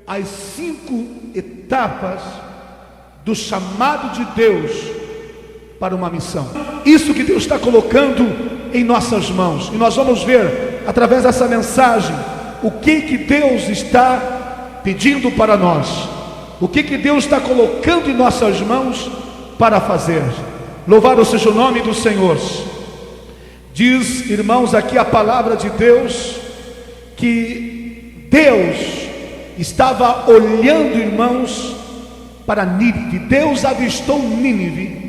as 5 etapas do chamado de Deus para uma missão. Isso que Deus está colocando em nossas mãos. E nós vamos ver, através dessa mensagem, o que Deus está pedindo para nós. O que Deus está colocando em nossas mãos para fazer. Louvado seja o nome do Senhor. Diz, irmãos, aqui a palavra de Deus, que Deus estava olhando, irmãos, para Nínive. Deus avistou Nínive.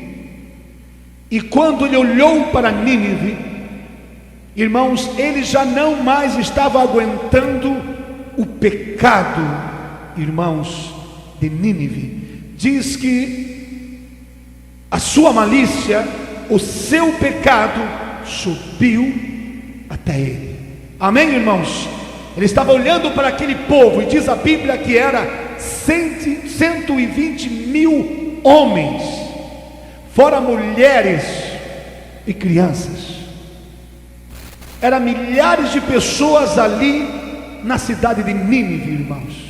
E quando ele olhou para Nínive, irmãos, ele já não mais estava aguentando o pecado, irmãos, de Nínive. Diz que a sua malícia, o seu pecado subiu até ele. Amém, irmãos? Ele estava olhando para aquele povo, e diz a Bíblia que era 120 mil homens, fora mulheres e crianças. Eram milhares de pessoas ali na cidade de Nínive, irmãos.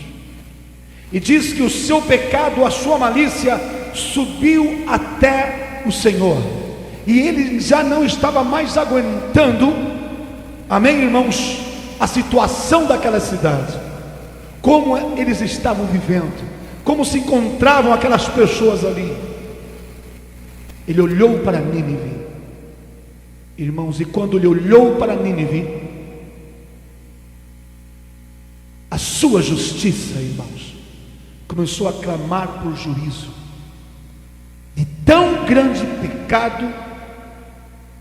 E diz que o seu pecado, a sua malícia subiu até o Senhor. E ele já não estava mais aguentando, amém, irmãos, a situação daquela cidade. Como eles estavam vivendo, como se encontravam aquelas pessoas ali. Ele olhou para Nínive, irmãos, e quando ele olhou para Nínive, a sua justiça, irmãos, começou a clamar por juízo, de tão grande pecado,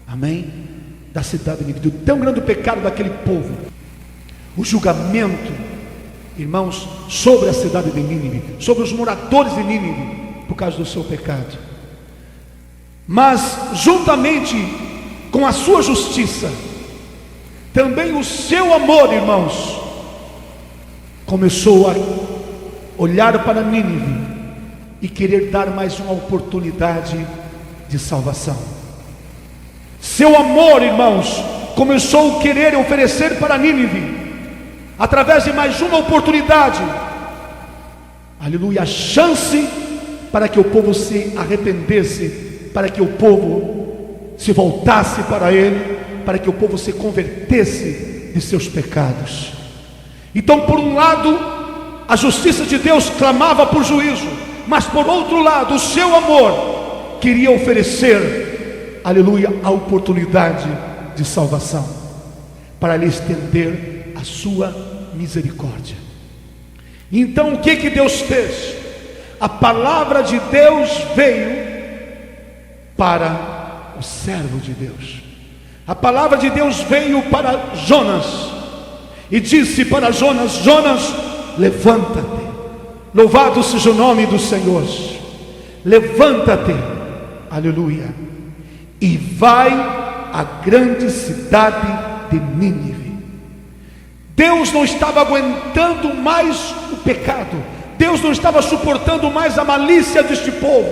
amém, da cidade de Nínive, de tão grande pecado daquele povo. O julgamento, irmãos, sobre a cidade de Nínive, sobre os moradores de Nínive, por causa do seu pecado. Mas juntamente com a sua justiça, também o seu amor, irmãos, começou a olhar para Nínive e querer dar mais uma oportunidade de salvação. Seu amor, irmãos, começou a querer oferecer para Nínive, através de mais uma oportunidade, aleluia, a chance para que o povo se arrependesse, para que o povo se voltasse para ele, para que o povo se convertesse de seus pecados. Então, por um lado, a justiça de Deus clamava por juízo, mas por outro lado, o seu amor queria oferecer, aleluia, a oportunidade de salvação, para lhe estender a sua misericórdia. Então o que Deus fez? A palavra de Deus veio para o servo de Deus. A palavra de Deus veio para Jonas e disse para Jonas: Jonas, levanta-te. Louvado seja o nome do Senhor. Levanta-te, aleluia, e vai à grande cidade de Nínive. Deus não estava aguentando mais o pecado, Deus não estava suportando mais a malícia deste povo,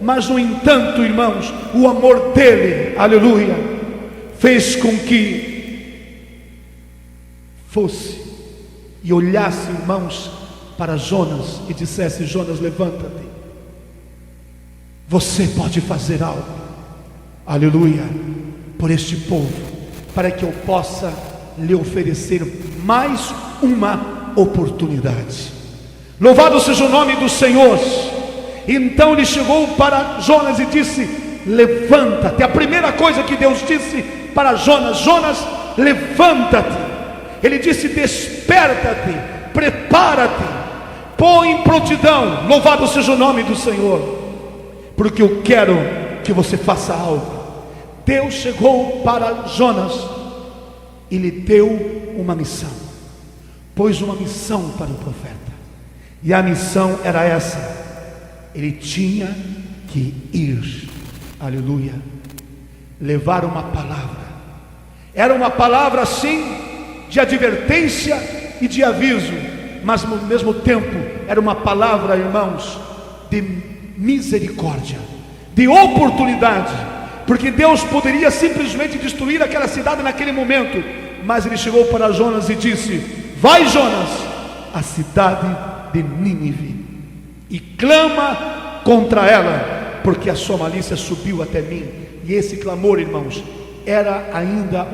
mas no entanto, irmãos, o amor dele, aleluia, fez com que fosse e olhasse, irmãos, para Jonas e dissesse: Jonas, levanta-te, você pode fazer algo, aleluia, por este povo, para que eu possa lhe oferecer mais uma oportunidade. Louvado seja o nome do Senhor. Então ele chegou para Jonas e disse: levanta-te. A primeira coisa que Deus disse para Jonas: Jonas, levanta-te. Ele disse: desperta-te, prepara-te, põe em prontidão. Louvado seja o nome do Senhor, porque eu quero que você faça algo. Deus chegou para Jonas e lhe deu uma missão, pôs uma missão para o profeta, e a missão era essa: ele tinha que ir, aleluia, levar uma palavra. Era uma palavra sim de advertência e de aviso, mas ao mesmo tempo era uma palavra, irmãos, de misericórdia, de oportunidade, porque Deus poderia simplesmente destruir aquela cidade naquele momento, mas ele chegou para Jonas e disse: vai, Jonas, a cidade de Nínive e clama contra ela, porque a sua malícia subiu até mim. E esse clamor, irmãos, era ainda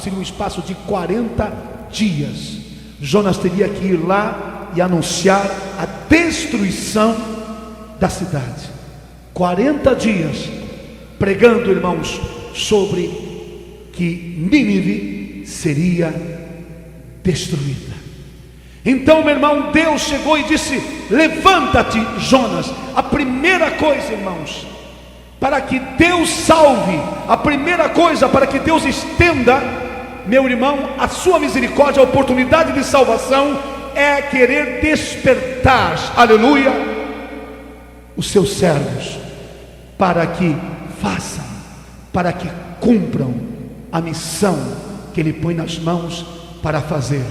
seria um espaço de 40 dias. Jonas teria que ir lá e anunciar a destruição da cidade. 40 dias pregando, irmãos, sobre que Nínive seria destruída. Então, meu irmão, Deus chegou e disse: levanta-te, Jonas. A primeira coisa, irmãos, para que Deus salve, a primeira coisa para que Deus estenda, meu irmão, a sua misericórdia, a oportunidade de salvação, é querer despertar, aleluia, os seus servos, para que façam, para que cumpram a missão que Ele põe nas mãos para fazer.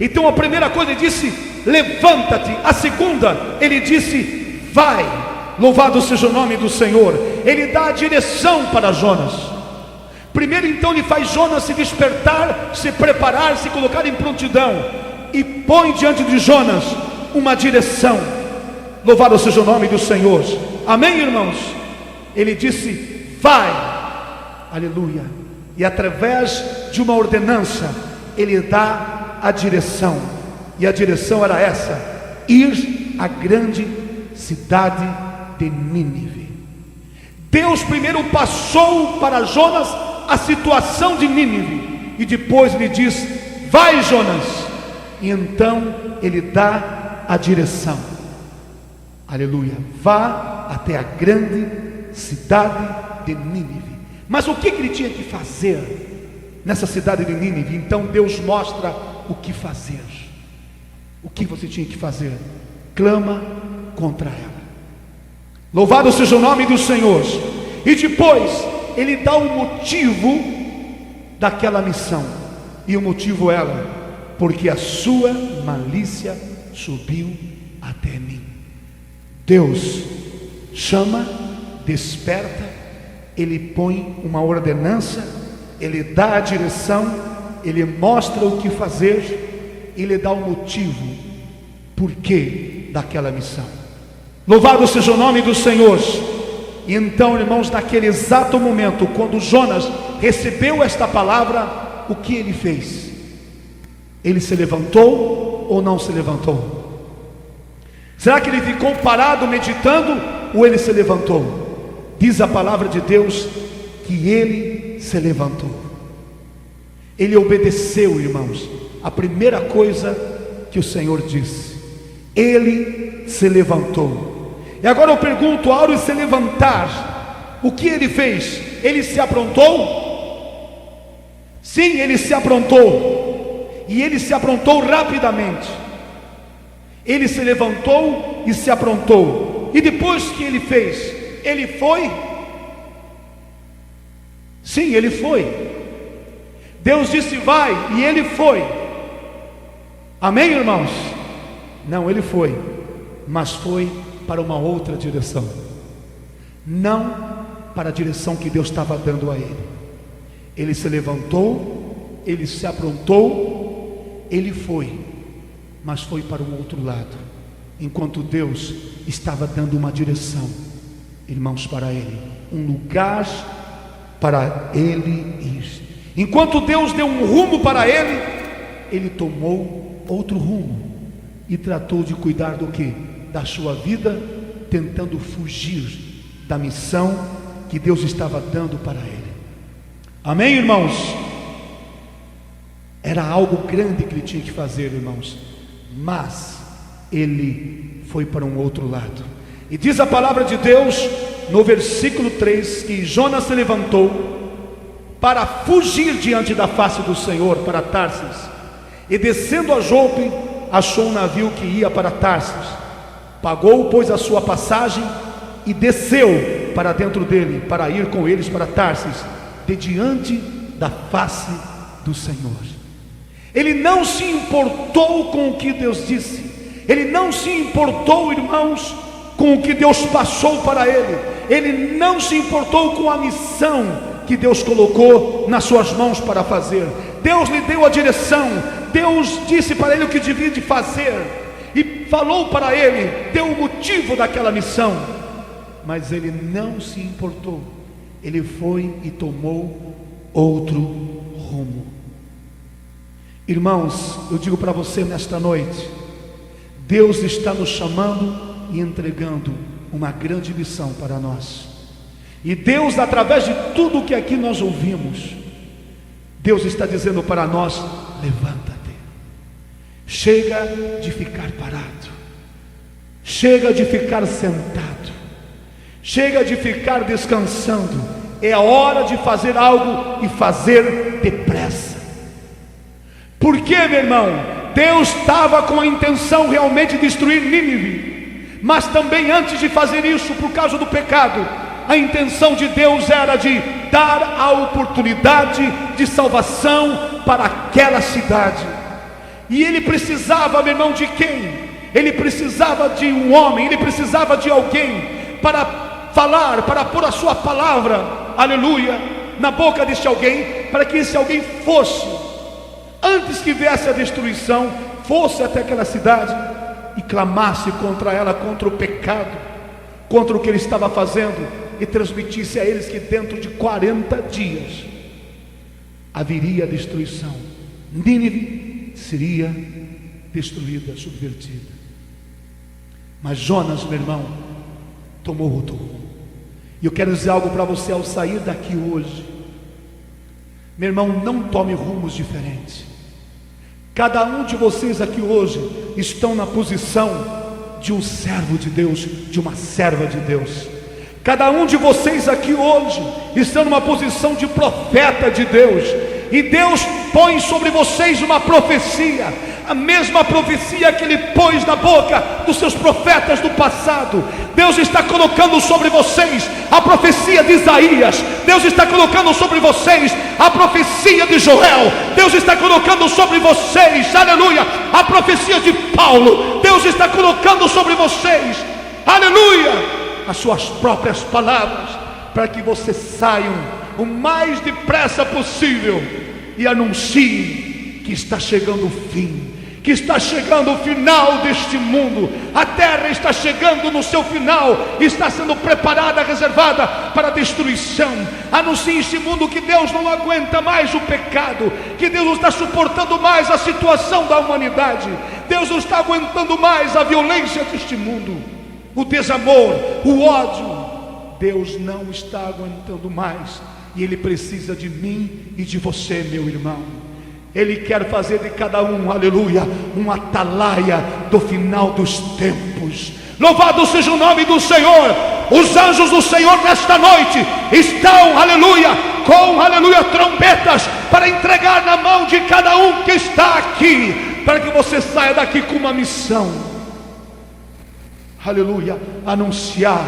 Então a primeira coisa Ele disse: levanta-te. A segunda, Ele disse: vai. Louvado seja o nome do Senhor. Ele dá a direção para Jonas. Primeiro, então, Ele faz Jonas se despertar, se preparar, se colocar em prontidão, e põe diante de Jonas uma direção. Louvado seja o nome do Senhor. Amém, irmãos? Ele disse: vai. Aleluia. E através de uma ordenança, Ele dá a direção. E a direção era essa: ir à grande cidade de Nínive. Deus primeiro passou para Jonas a situação de Nínive, e depois Ele diz: vai, Jonas. E então Ele dá a direção. Aleluia. Vá até a grande cidade de Nínive. Mas o que Ele tinha que fazer nessa cidade de Nínive? Então Deus mostra o que fazer. O que você tinha que fazer? Clama contra ela. Louvado seja o nome do Senhor. E depois Ele dá o motivo daquela missão. E o motivo era: porque a sua malícia subiu até mim. Deus chama, desperta, Ele põe uma ordenança, Ele dá a direção, Ele mostra o que fazer, Ele dá o motivo, porquê daquela missão. Louvado seja o nome do Senhor. E então, irmãos, naquele exato momento, quando Jonas recebeu esta palavra, o que ele fez? Ele se levantou ou não se levantou? Será que ele ficou parado meditando ou ele se levantou? Diz a palavra de Deus que ele se levantou. Ele obedeceu, irmãos, a primeira coisa que o Senhor disse. Ele se levantou. E agora eu pergunto: ao se levantar, o que ele fez? Ele se aprontou? Sim, ele se aprontou. E ele se aprontou rapidamente. Ele se levantou e se aprontou. E depois que ele fez? Ele foi? Sim, ele foi. Deus disse: vai, e ele foi. Amém, irmãos? Não, ele foi, mas foi para uma outra direção, não para a direção que Deus estava dando a ele. Ele se levantou, ele se aprontou, ele foi, mas foi para um outro lado, enquanto Deus estava dando uma direção, irmãos, para ele, um lugar para ele ir. Enquanto Deus deu um rumo para ele, ele tomou outro rumo e tratou de cuidar do quê? Da sua vida, tentando fugir da missão que Deus estava dando para ele. Amém, irmãos? Era algo grande que ele tinha que fazer, irmãos, mas ele foi para um outro lado. E diz a palavra de Deus no versículo 3 que Jonas se levantou para fugir diante da face do Senhor para Tarsis, e descendo a Jope achou um navio que ia para Tarsis. Pagou, pois, a sua passagem e desceu para dentro dele, para ir com eles para Tarsis, de diante da face do Senhor. Ele não se importou com o que Deus disse. Ele não se importou, irmãos, com o que Deus passou para ele. Ele não se importou com a missão que Deus colocou nas suas mãos para fazer. Deus lhe deu a direção. Deus disse para ele o que devia de fazer, e falou para ele, deu o motivo daquela missão, mas ele não se importou. Ele foi e tomou outro rumo. Irmãos, eu digo para você nesta noite, Deus está nos chamando e entregando uma grande missão para nós. E Deus, através de tudo que aqui nós ouvimos, Deus está dizendo para nós: levanta-te, chega de ficar parado, chega de ficar sentado, chega de ficar descansando. É a hora de fazer algo, e fazer depressa. Por quê, meu irmão? Deus estava com a intenção realmente de destruir Nínive, mas também antes de fazer isso, por causa do pecado, a intenção de Deus era de dar a oportunidade de salvação para aquela cidade. E ele precisava, meu irmão, de quem? Ele precisava de um homem, ele precisava de alguém para falar, para pôr a sua palavra, aleluia, na boca deste alguém, para que esse alguém fosse, antes que viesse a destruição, fosse até aquela cidade e clamasse contra ela, contra o pecado, contra o que ele estava fazendo, e transmitisse a eles que dentro de 40 dias haveria a destruição. Nínive seria destruída, subvertida. Mas Jonas, meu irmão, tomou outro rumo. E eu quero dizer algo para você ao sair daqui hoje. Meu irmão, não tome rumos diferentes. Cada um de vocês aqui hoje estão na posição de um servo de Deus, de uma serva de Deus. Cada um de vocês aqui hoje está numa posição de profeta de Deus, e Deus põe sobre vocês uma profecia, a mesma profecia que Ele pôs na boca dos seus profetas do passado. Deus está colocando sobre vocês a profecia de Isaías, Deus está colocando sobre vocês a profecia de Joel, Deus está colocando sobre vocês, aleluia, a profecia de Paulo. Deus está colocando sobre vocês, aleluia, as suas próprias palavras, para que vocês saiam o mais depressa possível e anunciem que está chegando o fim, que está chegando o final deste mundo. A terra está chegando no seu final, está sendo preparada, reservada para a destruição. Anuncie este mundo que Deus não aguenta mais o pecado, que Deus não está suportando mais a situação da humanidade, Deus não está aguentando mais a violência deste mundo, o desamor, o ódio. Deus não está aguentando mais, e Ele precisa de mim e de você, meu irmão. Ele quer fazer de cada um, aleluia, um atalaia do final dos tempos. Louvado seja o nome do Senhor. Os anjos do Senhor nesta noite estão, aleluia, com, aleluia, trombetas, para entregar na mão de cada um que está aqui, para que você saia daqui com uma missão, aleluia, anunciar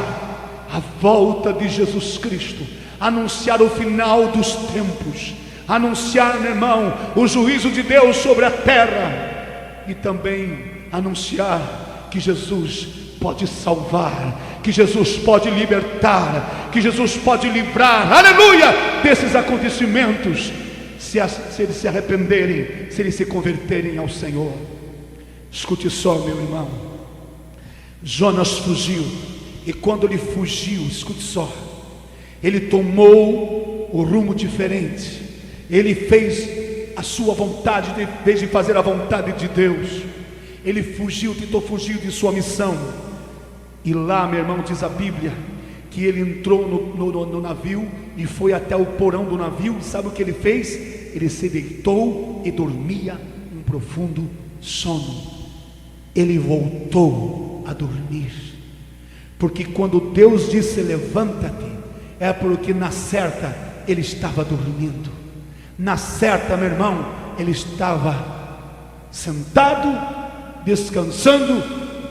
a volta de Jesus Cristo, anunciar o final dos tempos, anunciar, meu irmão, o juízo de Deus sobre a terra, e também anunciar que Jesus pode salvar, que Jesus pode libertar, que Jesus pode livrar, aleluia, desses acontecimentos, se eles se arrependerem, se eles se converterem ao Senhor. Escute só, meu irmão, Jonas fugiu, e quando ele fugiu, escute só, ele tomou o rumo diferente. Ele fez a sua vontade, em vez de fazer a vontade de Deus. Ele fugiu, tentou fugir de sua missão. E lá, meu irmão, diz a Bíblia que ele entrou no navio e foi até o porão do navio. E sabe o que ele fez? Ele se deitou e dormia um profundo sono. Ele voltou a dormir, porque quando Deus disse levanta-te, é porque na certa ele estava dormindo. Na certa, meu irmão, ele estava sentado, descansando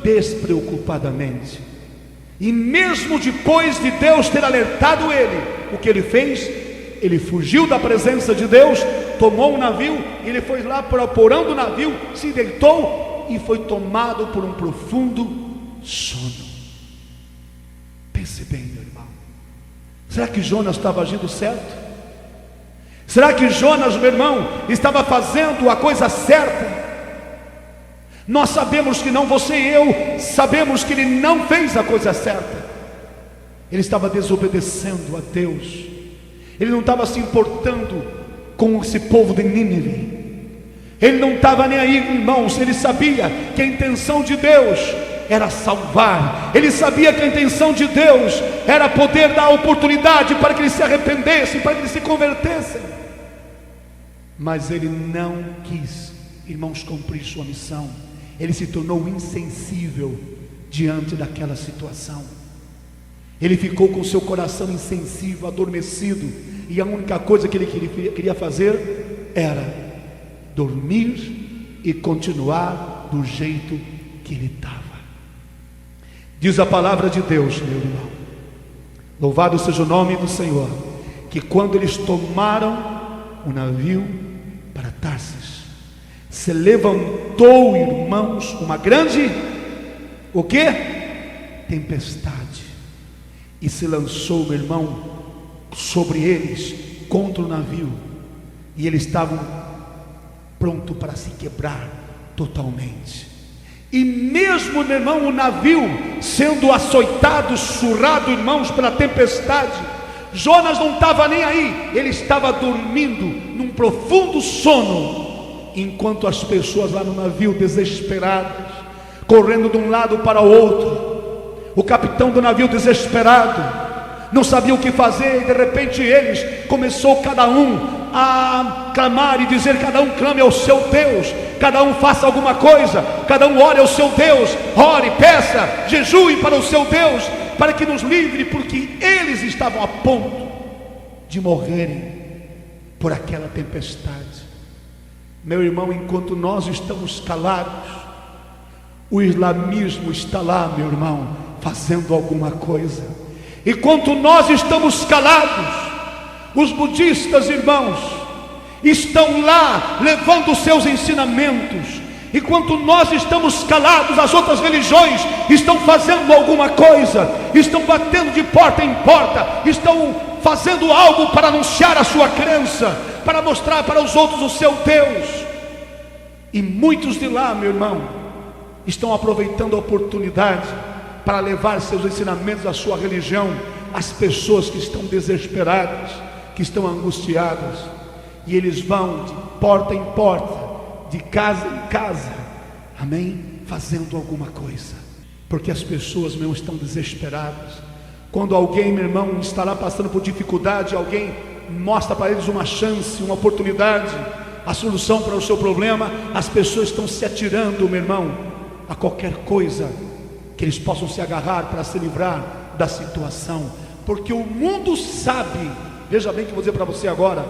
despreocupadamente. E mesmo depois de Deus ter alertado ele, o que ele fez? Ele fugiu da presença de Deus, tomou um navio, ele foi lá para o porão do navio, se deitou e foi tomado por um profundo sono. Pense bem, meu irmão, será que Jonas estava agindo certo? Será que Jonas, meu irmão, estava fazendo a coisa certa? Nós sabemos que não, você e eu sabemos que ele não fez a coisa certa. Ele estava desobedecendo a Deus. Ele não estava se importando com esse povo de Nínive. Ele não estava nem aí, irmãos. Ele sabia que a intenção de Deus era salvar. Ele sabia que a intenção de Deus era poder dar oportunidade para que eles se arrependessem, para que eles se convertessem. Mas ele não quis, irmãos, cumprir sua missão. Ele se tornou insensível diante daquela situação. Ele ficou com seu coração insensível, adormecido, e a única coisa que ele queria fazer era dormir e continuar do jeito que ele estava. Diz a palavra de Deus, meu irmão, louvado seja o nome do Senhor, que quando eles tomaram o navio para Tarsis, se levantou, irmãos, uma grande, o quê? Tempestade, e se lançou, meu irmão, sobre eles, contra o navio, e eles estavam prontos para se quebrar totalmente. E mesmo, meu irmão, o navio sendo açoitado, surrado, irmãos, pela tempestade, Jonas não estava nem aí. Ele estava dormindo num profundo sono, enquanto as pessoas lá no navio, desesperadas, correndo de um lado para o outro. O capitão do navio desesperado, não sabia o que fazer, e de repente eles começou cada um a clamar e dizer: cada um clame ao seu Deus, cada um faça alguma coisa, cada um ore ao seu Deus, ore, peça, jejue para o seu Deus, para que nos livre, porque eles estavam a ponto de morrerem por aquela tempestade. Meu irmão, enquanto nós estamos calados, o islamismo está lá, meu irmão, fazendo alguma coisa. Enquanto nós estamos calados, os budistas, irmãos, estão lá levando os seus ensinamentos. Enquanto nós estamos calados, as outras religiões estão fazendo alguma coisa, estão batendo de porta em porta, estão fazendo algo para anunciar a sua crença, para mostrar para os outros o seu Deus. E muitos de lá, meu irmão, estão aproveitando a oportunidade para levar seus ensinamentos, a sua religião, às pessoas que estão desesperadas, que estão angustiadas. E eles vão de porta em porta, de casa em casa, amém? Fazendo alguma coisa, porque as pessoas, meu irmão, estão desesperadas. Quando alguém, meu irmão, está lá passando por dificuldade, alguém mostra para eles uma chance, uma oportunidade, a solução para o seu problema, as pessoas estão se atirando, meu irmão, a qualquer coisa que eles possam se agarrar para se livrar da situação, porque o mundo sabe, veja bem que eu vou dizer para você agora,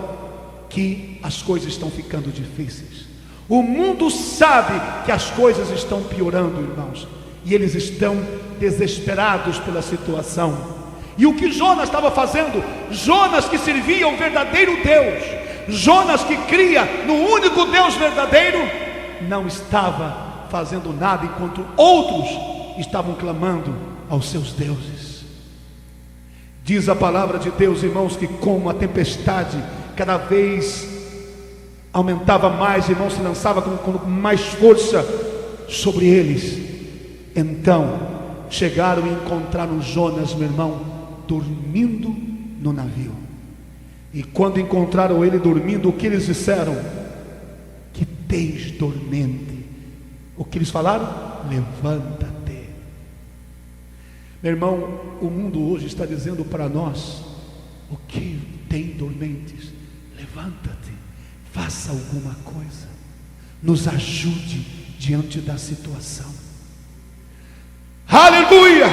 que as coisas estão ficando difíceis. O mundo sabe que as coisas estão piorando, irmãos, e eles estão desesperados pela situação. E o que Jonas estava fazendo? Jonas, que servia o verdadeiro Deus, Jonas, que cria no único Deus verdadeiro, não estava fazendo nada, enquanto outros estavam clamando aos seus deuses. Diz a palavra de Deus, irmãos, que como a tempestade cada vez aumentava mais, irmãos, se lançava com mais força sobre eles, então chegaram e encontraram Jonas, meu irmão, dormindo no navio. E quando encontraram ele dormindo, o que eles disseram? Que tens dormente. O que eles falaram? Levanta-te. Meu irmão, o mundo hoje está dizendo para nós: o que tem dormentes? Levanta-te, faça alguma coisa, nos ajude diante da situação. Aleluia!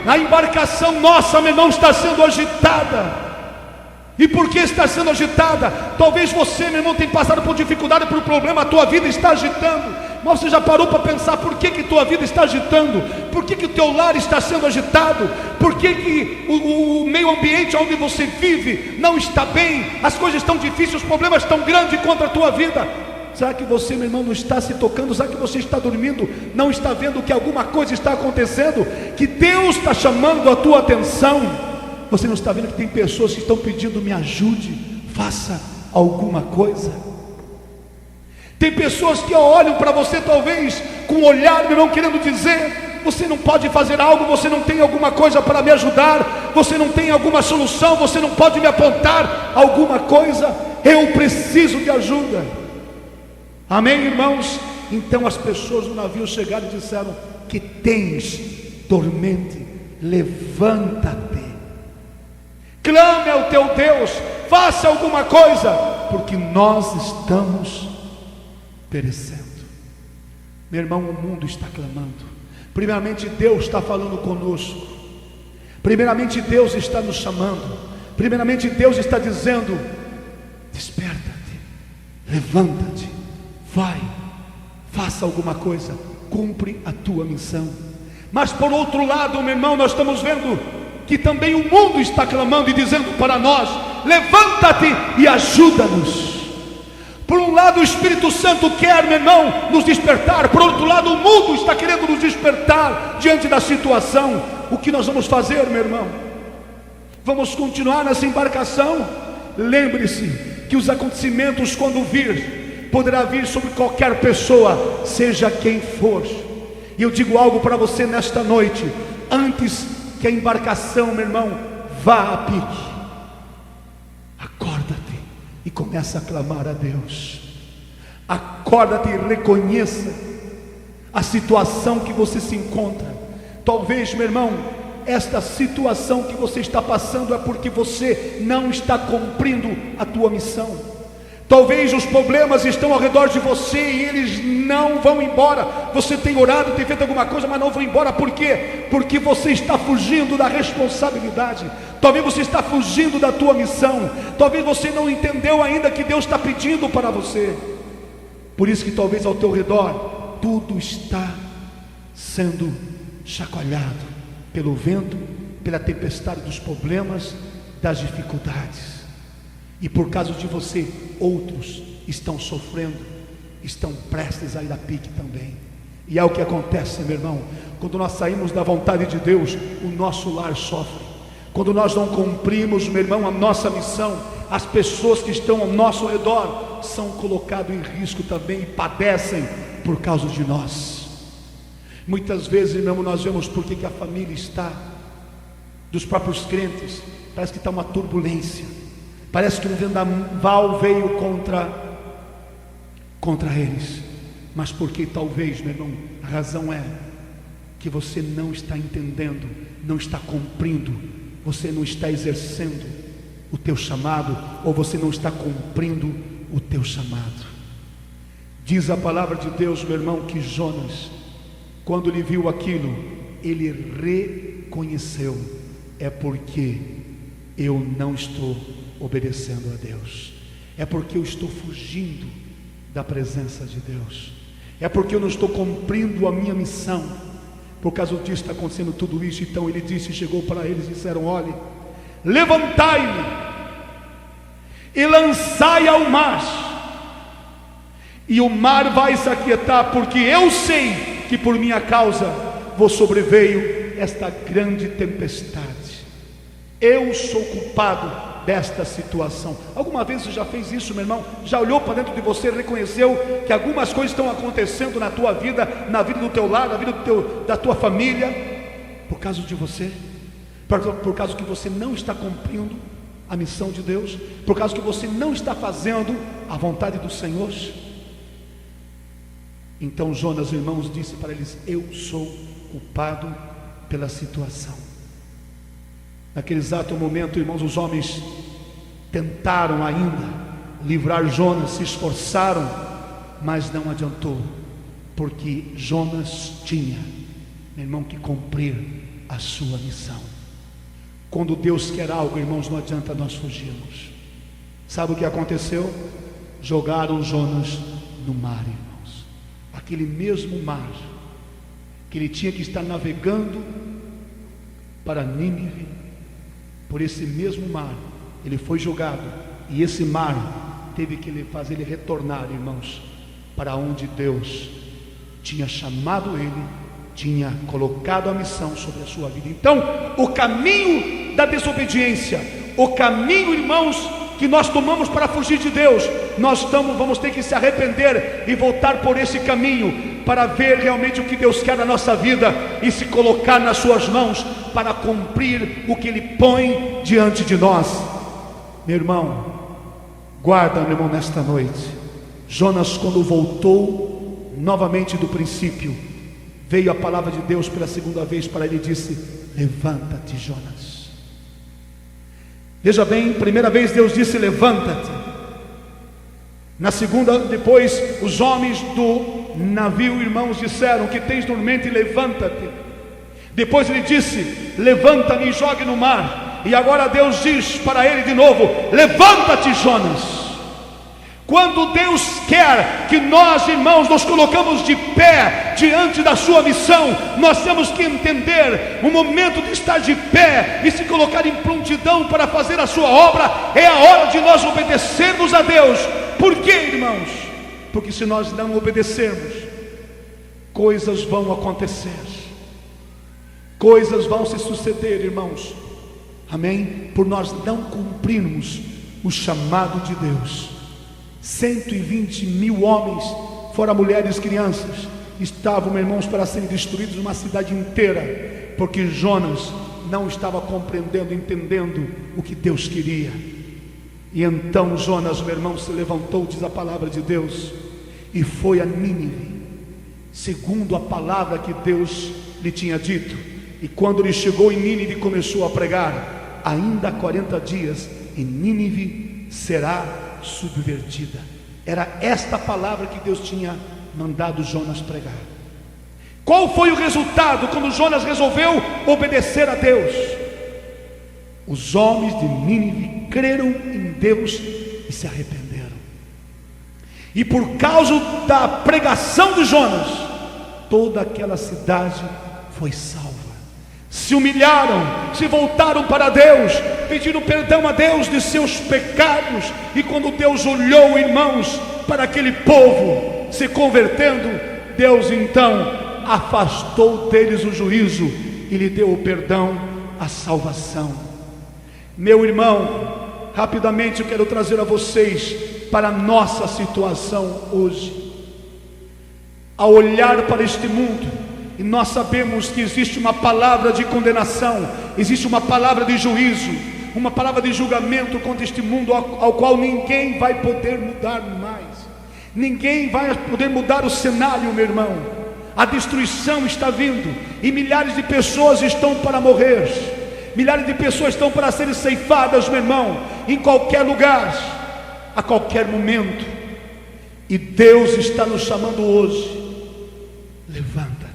A embarcação nossa, meu irmão, está sendo agitada. E por que está sendo agitada? Talvez você, meu irmão, tenha passado por dificuldade, por problema, a tua vida está agitando. Mas você já parou para pensar por que tua vida está agitando? Por que o teu lar está sendo agitado? Por que o meio ambiente onde você vive não está bem? As coisas estão difíceis, os problemas estão grandes contra a tua vida. Será que você, meu irmão, não está se tocando? Será que você está dormindo? Não está vendo que alguma coisa está acontecendo? Que Deus está chamando a tua atenção? Você não está vendo que tem pessoas que estão pedindo: me ajude, faça alguma coisa? Tem pessoas que olham para você talvez com um olhar, meu irmão, querendo dizer: você não pode fazer algo, você não tem alguma coisa para me ajudar, você não tem alguma solução, você não pode me apontar alguma coisa. Eu preciso de ajuda. Amém, irmãos? Então as pessoas no navio chegaram e disseram: que tens dormente, levanta-te, clame ao teu Deus, faça alguma coisa, porque nós estamos perecendo. Meu irmão, o mundo está clamando. Primeiramente Deus está falando conosco. Primeiramente Deus está nos chamando. Primeiramente Deus está dizendo: desperta-te, levanta-te, vai, faça alguma coisa, cumpre a tua missão. Mas por outro lado, meu irmão, nós estamos vendo que também o mundo está clamando e dizendo para nós: levanta-te e ajuda-nos. Por um lado o Espírito Santo quer, meu irmão, nos despertar. Por outro lado o mundo está querendo nos despertar diante da situação. O que nós vamos fazer, meu irmão? Vamos continuar nessa embarcação? Lembre-se que os acontecimentos, quando vir, poderá vir sobre qualquer pessoa, seja quem for. E eu digo algo para você nesta noite: antes que a embarcação, meu irmão, vá a pique, acorda-te e começa a clamar a Deus. Acorda-te e reconheça a situação que você se encontra. Talvez, meu irmão, esta situação que você está passando é porque você não está cumprindo a tua missão. Talvez os problemas estão ao redor de você e eles não vão embora. Você tem orado, tem feito alguma coisa, mas não vão embora. Por quê? Porque você está fugindo da responsabilidade. Talvez você está fugindo da tua missão. Talvez você não entendeu ainda que Deus está pedindo para você. Por isso que talvez ao teu redor tudo está sendo chacoalhado pelo vento, pela tempestade dos problemas, das dificuldades. E por causa de você, outros estão sofrendo, estão prestes a ir a pique também. E é o que acontece, meu irmão, quando nós saímos da vontade de Deus, o nosso lar sofre. Quando nós não cumprimos, meu irmão, a nossa missão, as pessoas que estão ao nosso redor são colocadas em risco também e padecem por causa de nós. Muitas vezes, irmão, nós vemos por que a família está, dos próprios crentes, parece que está uma turbulência. Parece que um vendaval veio contra eles. Mas porque talvez, meu irmão, a razão é que você não está entendendo, não está cumprindo, você não está exercendo o teu chamado, ou você não está cumprindo o teu chamado. Diz a palavra de Deus, meu irmão, que Jonas, quando ele viu aquilo, ele reconheceu: é porque eu não estou obedecendo a Deus, é porque eu estou fugindo da presença de Deus, é porque eu não estou cumprindo a minha missão. Por causa disso está acontecendo tudo isso. Então ele disse, chegou para eles e disseram: olhe, levantai-me e lançai ao mar, e o mar vai se aquietar, porque eu sei que por minha causa vos sobreveio esta grande tempestade. Eu sou culpado desta situação. Alguma vez você já fez isso, meu irmão? Já olhou para dentro de você, reconheceu que algumas coisas estão acontecendo na tua vida, na vida do teu lar, na vida da tua família, por causa de você, por causa que você não está cumprindo a missão de Deus, por causa que você não está fazendo a vontade do Senhor? Então Jonas, irmãos, disse para eles: eu sou culpado pela situação. Naquele exato momento, irmãos, os homens tentaram ainda livrar Jonas, se esforçaram, mas não adiantou, porque Jonas tinha, meu irmão, que cumprir a sua missão. Quando Deus quer algo, irmãos, não adianta nós fugirmos. Sabe o que aconteceu? Jogaram Jonas no mar, irmãos, aquele mesmo mar que ele tinha que estar navegando para Nínive. Por esse mesmo mar ele foi jogado, e esse mar teve que fazer ele retornar, irmãos, para onde Deus tinha chamado ele, tinha colocado a missão sobre a sua vida. Então o caminho da desobediência, o caminho, irmãos, que nós tomamos para fugir de Deus, vamos ter que se arrepender e voltar por esse caminho, para ver realmente o que Deus quer na nossa vida e se colocar nas suas mãos para cumprir o que Ele põe diante de nós. Meu irmão, guarda, meu irmão, nesta noite. Jonas, quando voltou novamente do princípio, veio a palavra de Deus pela segunda vez para ele e disse: levanta-te, Jonas. Veja bem, primeira vez Deus disse: levanta-te. Na segunda, depois, os homens do navio, irmãos, disseram: que tens dormente, levanta-te. Depois ele disse: levanta-me e jogue no mar. E agora Deus diz para ele de novo: levanta-te, Jonas. Quando Deus quer que nós, irmãos, nos colocamos de pé diante da sua missão, nós temos que entender: o momento de estar de pé e se colocar em prontidão para fazer a sua obra é a hora de nós obedecermos a Deus. Por quê, irmãos? Porque se nós não obedecermos, coisas vão acontecer, coisas vão se suceder, irmãos, amém? Por nós não cumprirmos o chamado de Deus. 120 mil homens, fora mulheres e crianças, estavam, meus irmãos, para serem destruídos uma cidade inteira, porque Jonas não estava compreendendo, entendendo o que Deus queria. E então Jonas, meu irmão, se levantou, diz a palavra de Deus, e foi a Nínive, segundo a palavra que Deus lhe tinha dito. E quando ele chegou em Nínive, começou a pregar: ainda há 40 dias e Nínive será subvertida. Era esta palavra que Deus tinha mandado Jonas pregar. Qual foi o resultado quando Jonas resolveu obedecer a Deus? Os homens de Nínive creram em Deus e se arrependeram. E por causa da pregação de Jonas, toda aquela cidade foi salva. Se humilharam, se voltaram para Deus, pediram perdão a Deus de seus pecados. E quando Deus olhou, irmãos, para aquele povo se convertendo, Deus então afastou deles o juízo e lhe deu o perdão, a salvação. Meu irmão, rapidamente eu quero trazer a vocês para a nossa situação hoje. Ao olhar para este mundo, e nós sabemos que existe uma palavra de condenação, existe uma palavra de juízo, uma palavra de julgamento contra este mundo ao qual ninguém vai poder mudar mais. Ninguém vai poder mudar o cenário, meu irmão. A destruição está vindo e milhares de pessoas estão para morrer. Milhares de pessoas estão para serem ceifadas, meu irmão, em qualquer lugar, a qualquer momento. E Deus está nos chamando hoje: levanta.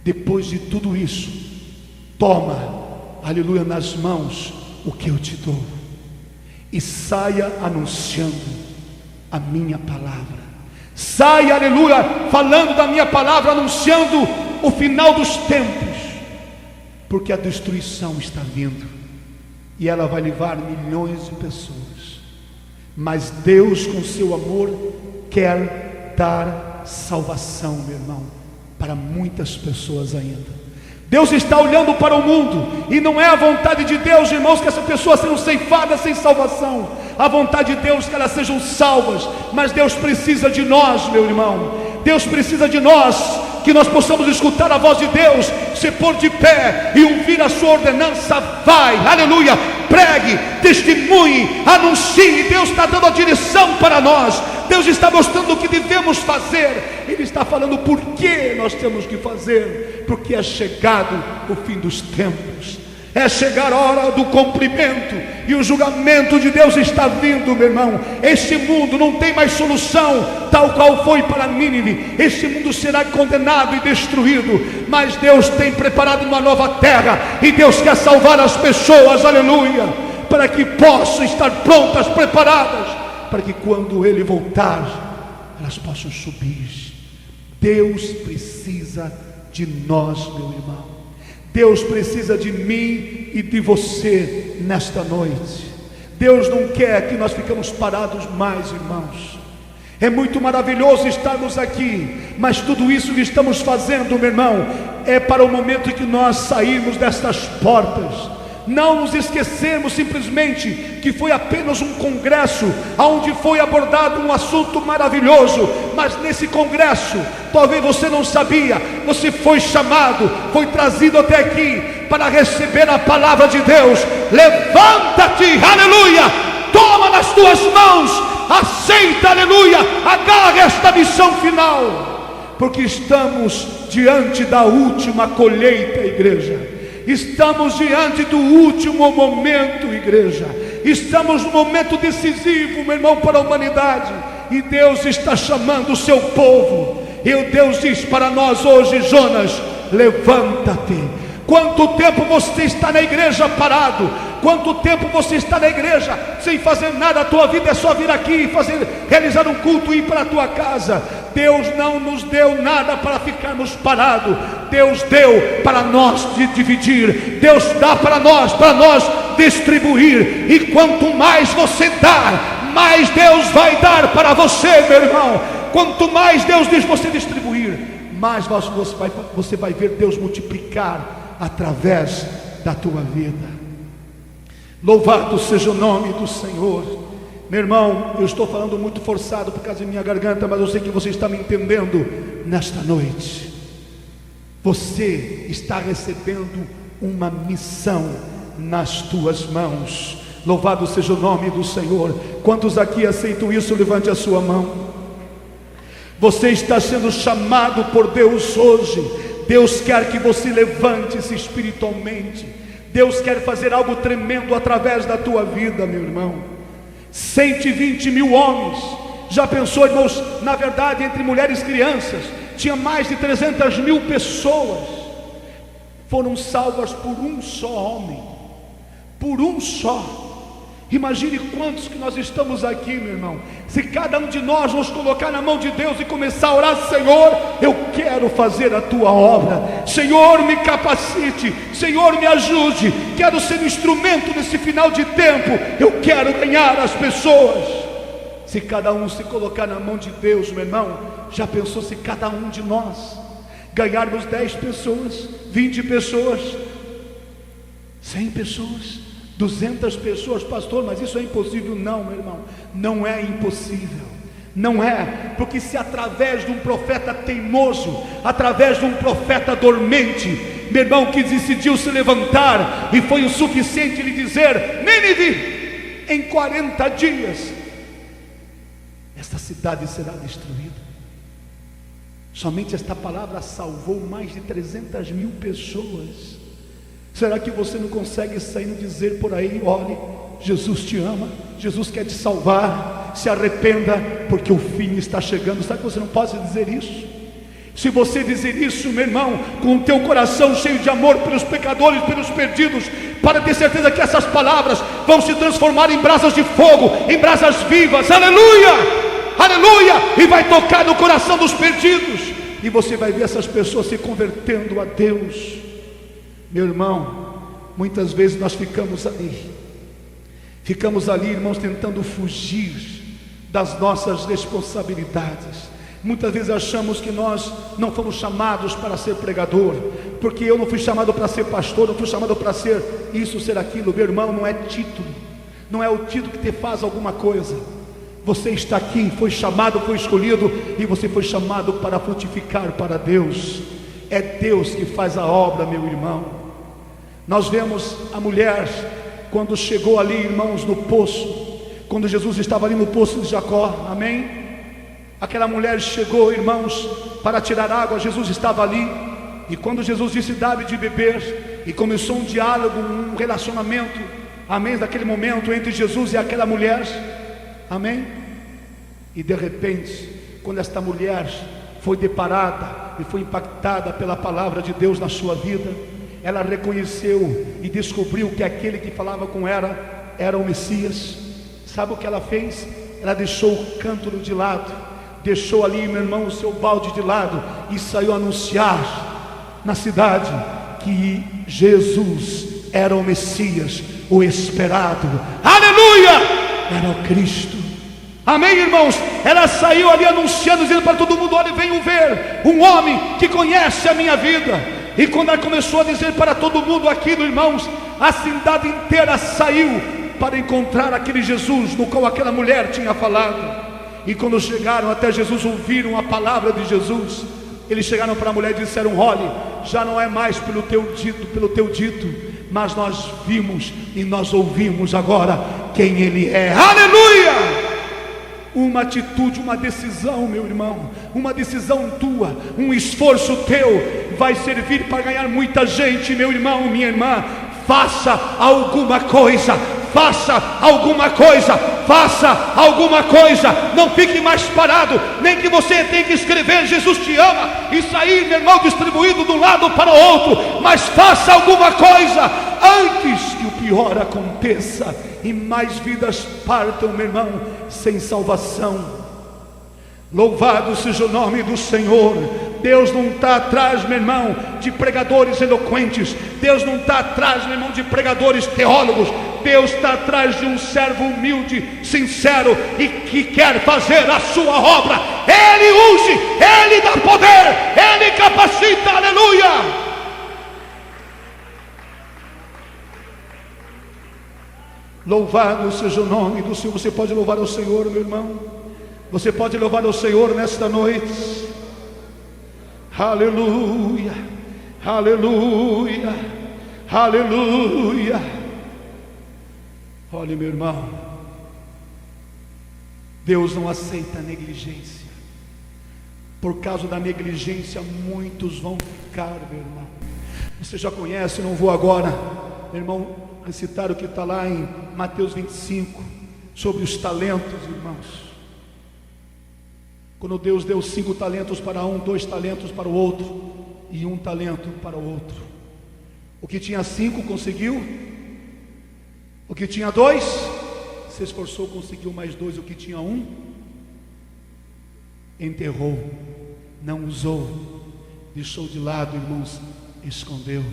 Depois de tudo isso, toma, aleluia, nas mãos o que eu te dou, e saia anunciando a minha palavra. Saia, aleluia, falando da minha palavra, anunciando o final dos tempos, porque a destruição está vindo, e ela vai levar milhões de pessoas. Mas Deus, com seu amor, quer dar salvação, meu irmão, para muitas pessoas ainda. Deus está olhando para o mundo, e não é a vontade de Deus, irmãos, que essas pessoas sejam ceifadas sem salvação. A vontade de Deus é que elas sejam salvas, mas Deus precisa de nós, meu irmão. Deus precisa de nós, que nós possamos escutar a voz de Deus, se pôr de pé e ouvir a sua ordenança. Vai, aleluia, pregue, testemunhe, anuncie. Deus está dando a direção para nós. Deus está mostrando o que devemos fazer. Ele está falando por que nós temos que fazer, porque é chegado o fim dos tempos, é chegar a hora do cumprimento, e o julgamento de Deus está vindo, meu irmão. Este mundo não tem mais solução, tal qual foi para Nínive. Este mundo será condenado e destruído, mas Deus tem preparado uma nova terra, e Deus quer salvar as pessoas, aleluia, para que possam estar prontas, preparadas, para que quando Ele voltar, elas possam subir. Deus precisa de nós, meu irmão. Deus precisa de mim e de você nesta noite. Deus não quer que nós ficamos parados mais, irmãos. É muito maravilhoso estarmos aqui, mas tudo isso que estamos fazendo, meu irmão, é para o momento em que nós sairmos destas portas. não nos esquecermos simplesmente que foi apenas um congresso, onde foi abordado um assunto maravilhoso, mas nesse congresso, talvez você não sabia, você foi chamado, foi trazido até aqui, para receber a palavra de Deus. Levanta-te, aleluia, toma nas tuas mãos, aceita, aleluia, agarra esta missão final, porque estamos diante da última colheita, igreja. Estamos diante do último momento, igreja. Estamos no momento decisivo, meu irmão, para a humanidade. E Deus está chamando o seu povo. E Deus diz para nós hoje: Jonas, levanta-te. Quanto tempo você está na igreja parado? Quanto tempo você está na igreja sem fazer nada? A tua vida é só vir aqui e realizar um culto e ir para a tua casa. Deus não nos deu nada para ficarmos parados. Deus deu para nós dividir. Deus dá para nós distribuir. E quanto mais você dar, mais Deus vai dar para você, meu irmão. Quanto mais Deus diz você distribuir, mais você vai ver Deus multiplicar através da tua vida. Louvado seja o nome do Senhor. Meu irmão, eu estou falando muito forçado por causa da minha garganta, mas eu sei que você está me entendendo nesta noite. Você está recebendo uma missão nas tuas mãos. Louvado seja o nome do Senhor. Quantos aqui aceitam isso? Levante a sua mão. Você está sendo chamado por Deus hoje. Deus quer que você levante-se espiritualmente. Deus quer fazer algo tremendo através da tua vida, meu irmão. 120 mil homens. Já pensou, irmãos? Na verdade, entre mulheres e crianças, tinha mais de 300 mil pessoas. Foram salvas por um só homem. Por um só. Imagine quantos que nós estamos aqui, meu irmão. Se cada um de nós nos colocar na mão de Deus e começar a orar: Senhor, eu quero fazer a tua obra. Senhor, me capacite. Senhor, me ajude. Quero ser um instrumento nesse final de tempo. Eu quero ganhar as pessoas. Se cada um se colocar na mão de Deus, meu irmão, já pensou se cada um de nós ganharmos 10 pessoas, 20 pessoas, 100 pessoas, 200 pessoas? Pastor, mas isso é impossível. Não, meu irmão, não é impossível. Não é, porque se através de um profeta teimoso, através de um profeta dormente, meu irmão, que decidiu se levantar, e foi o suficiente lhe dizer: Nínive, em 40 dias esta cidade será destruída. Somente esta palavra salvou mais de 300 mil pessoas. Será que você não consegue sair e dizer por aí: olhe, Jesus te ama, Jesus quer te salvar, se arrependa, porque o fim está chegando? Será que você não pode dizer isso? Se você dizer isso, meu irmão, com o teu coração cheio de amor pelos pecadores, pelos perdidos, para ter certeza que essas palavras vão se transformar em brasas de fogo, em brasas vivas, aleluia, aleluia, e vai tocar no coração dos perdidos, e você vai ver essas pessoas se convertendo a Deus. Meu irmão, muitas vezes nós ficamos ali, irmãos, tentando fugir das nossas responsabilidades. Muitas vezes achamos que nós não fomos chamados para ser pregador, porque eu não fui chamado para ser pastor, não fui chamado para ser isso, ser aquilo. Meu irmão, não é título, não é o título que te faz alguma coisa. Você está aqui, foi chamado, foi escolhido, e você foi chamado para frutificar para Deus. É Deus que faz a obra, meu irmão. Nós vemos a mulher quando chegou ali, irmãos, no poço, quando Jesus estava ali no poço de Jacó, amém? Aquela mulher chegou, irmãos, para tirar água. Jesus estava ali, e quando Jesus disse: dá-me de beber, e começou um diálogo, um relacionamento, amém, daquele momento entre Jesus e aquela mulher, amém? E de repente, quando esta mulher foi deparada e foi impactada pela palavra de Deus na sua vida, ela reconheceu e descobriu que aquele que falava com ela era o Messias. Sabe o que ela fez? Ela deixou o cântaro de lado, deixou ali, meu irmão, o seu balde de lado, e saiu a anunciar na cidade que Jesus era o Messias, o esperado, aleluia, era o Cristo. Amém, irmãos? Ela saiu ali anunciando, dizendo para todo mundo: olha, venham ver um homem que conhece a minha vida, E quando ela começou a dizer para todo mundo aquilo, irmãos, a cidade inteira saiu para encontrar aquele Jesus no qual aquela mulher tinha falado. E quando chegaram até Jesus, ouviram a palavra de Jesus. Eles chegaram para a mulher e disseram: olhe, já não é mais pelo teu dito, mas nós vimos e nós ouvimos agora quem Ele é. Aleluia! Uma atitude, uma decisão, meu irmão, uma decisão tua, um esforço teu vai servir para ganhar muita gente, meu irmão, minha irmã. Faça alguma coisa, faça alguma coisa, faça alguma coisa. Não fique mais parado, nem que você tenha que escrever Jesus te ama e sair, meu irmão, distribuído de um lado para o outro, mas faça alguma coisa antes que o pior aconteça e mais vidas partam, meu irmão, sem salvação. Louvado seja o nome do Senhor. Deus não está atrás, meu irmão, de pregadores eloquentes. Deus não está atrás, meu irmão, de pregadores teólogos. Deus está atrás de um servo humilde, sincero e que quer fazer a sua obra. Ele unge, Ele dá poder, Ele capacita, aleluia. Louvado seja o nome do Senhor. Você pode louvar ao Senhor, meu irmão. Você pode louvar ao Senhor nesta noite. Aleluia, aleluia, aleluia. Olha, meu irmão, Deus não aceita negligência. Por causa da negligência, muitos vão ficar, meu irmão. Você já conhece, não vou agora, meu irmão, recitar o que está lá em Mateus 25, sobre os talentos, irmãos. Quando Deus deu 5 talentos para um, 2 talentos para o outro e 1 talento para o outro. O que tinha 5 conseguiu, o que tinha 2 se esforçou, conseguiu mais 2. O que tinha 1 enterrou, não usou, deixou de lado, irmãos, escondeu.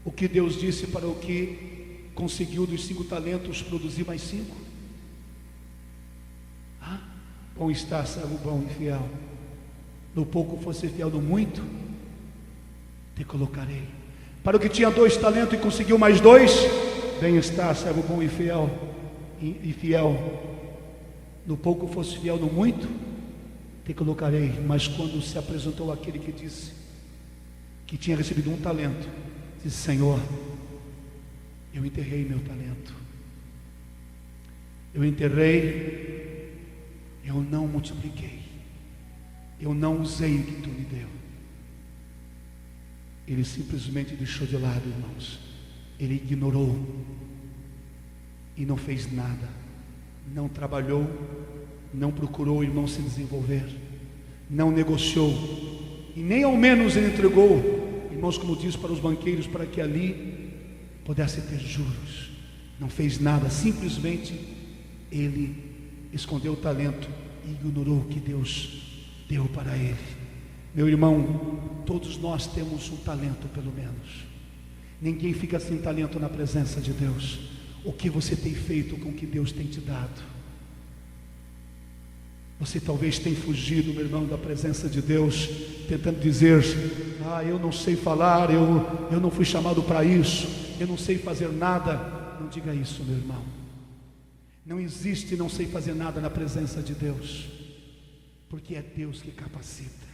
O que Deus disse para o que conseguiu dos 5 talentos produzir mais 5? Bom está, servo bom e fiel. No pouco fosse fiel, no muito te colocarei. Para o que tinha 2 talentos e conseguiu mais 2, bem está, servo bom e fiel. No pouco fosse fiel, no muito te colocarei. Mas quando se apresentou aquele que disse que tinha recebido 1 talento, disse: Senhor, eu enterrei meu talento. Eu enterrei. Eu não multipliquei, eu não usei o que tu me deu. Ele simplesmente deixou de lado, irmãos. Ele ignorou e não fez nada, não trabalhou, não procurou, irmão, se desenvolver, não negociou e nem ao menos ele entregou, irmãos, como diz, para os banqueiros, para que ali pudesse ter juros. Não fez nada, simplesmente ele escondeu o talento e ignorou o que Deus deu para ele. Meu irmão, todos nós temos um talento, pelo menos. Ninguém fica sem talento na presença de Deus. O que você tem feito com o que Deus tem te dado? Você talvez tenha fugido, meu irmão, da presença de Deus, tentando dizer: eu não sei falar, eu não fui chamado para isso, eu não sei fazer nada. Não diga isso, meu irmão. Não existe não sei fazer nada na presença de Deus, porque é Deus que capacita.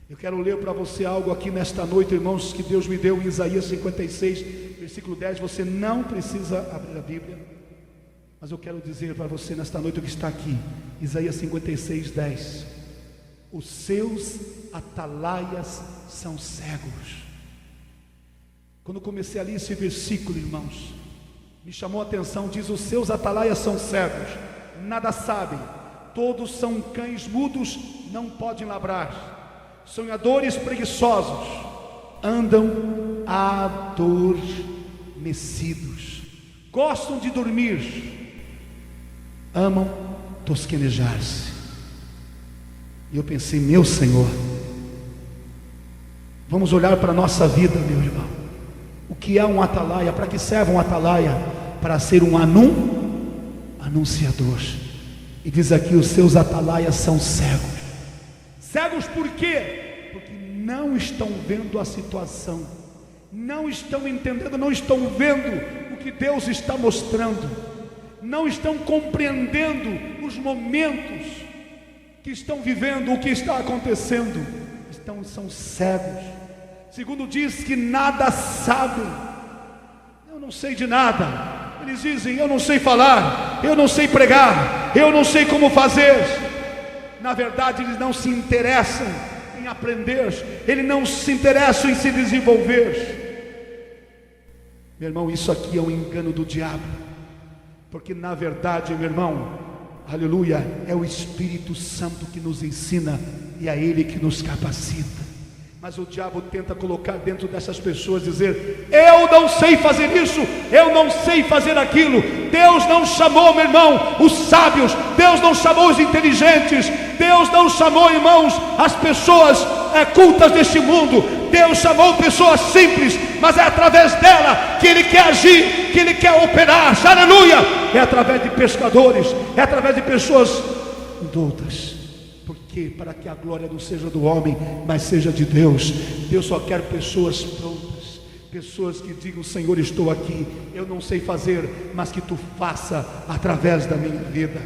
Eu quero ler para você algo aqui nesta noite, irmãos, que Deus me deu em Isaías 56, versículo 10. Você não precisa abrir a Bíblia, mas eu quero dizer para você nesta noite o que está aqui. Isaías 56, 10. Os seus atalaias são cegos. Quando comecei a ler esse versículo, irmãos, me chamou a atenção. Diz: os seus atalaias são cegos, nada sabem, todos são cães mudos, não podem lavrar, sonhadores preguiçosos, andam adormecidos, gostam de dormir, amam tosquenejar-se. E eu pensei: meu Senhor, vamos olhar para a nossa vida, meu irmão. O que é um atalaia? Para que serve um atalaia? Para ser um anunciador. E diz aqui: os seus atalaias são cegos. Cegos por quê? Porque não estão vendo a situação, não estão entendendo, não estão vendo o que Deus está mostrando, não estão compreendendo os momentos que estão vivendo, o que está acontecendo, são cegos. Segundo diz que nada sabem. Eu não sei de nada. Eles dizem: eu não sei falar, eu não sei pregar, eu não sei como fazer. Na verdade, eles não se interessam em aprender, eles não se interessam em se desenvolver. Meu irmão, isso aqui é um engano do diabo, porque na verdade, meu irmão, aleluia, é o Espírito Santo que nos ensina e é Ele que nos capacita. Mas o diabo tenta colocar dentro dessas pessoas, dizer: eu não sei fazer isso, eu não sei fazer aquilo. Deus não chamou, meu irmão, os sábios, Deus não chamou os inteligentes, Deus não chamou, irmãos, as pessoas cultas deste mundo. Deus chamou pessoas simples, mas é através dela que Ele quer agir, que Ele quer operar, aleluia. É através de pescadores, é através de pessoas doutas. Porque para que a glória não seja do homem, mas seja de Deus. Deus só quer pessoas prontas, pessoas que digam: Senhor, estou aqui, eu não sei fazer, mas que Tu faça através da minha vida.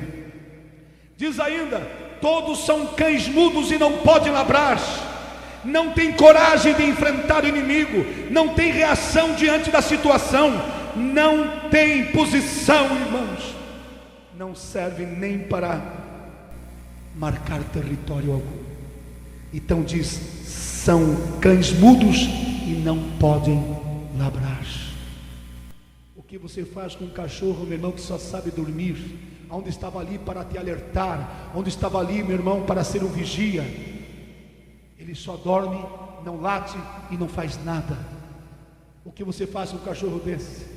Diz ainda: todos são cães mudos e não podem ladrar, não tem coragem de enfrentar o inimigo, não tem reação diante da situação, não tem posição, irmãos, não serve nem para marcar território algum. Então diz: são cães mudos e não podem ladrar. O que você faz com um cachorro, meu irmão, que só sabe dormir, onde estava ali para te alertar, onde estava ali, meu irmão, para ser um vigia? Ele só dorme, não late e não faz nada. O que você faz com um cachorro desse?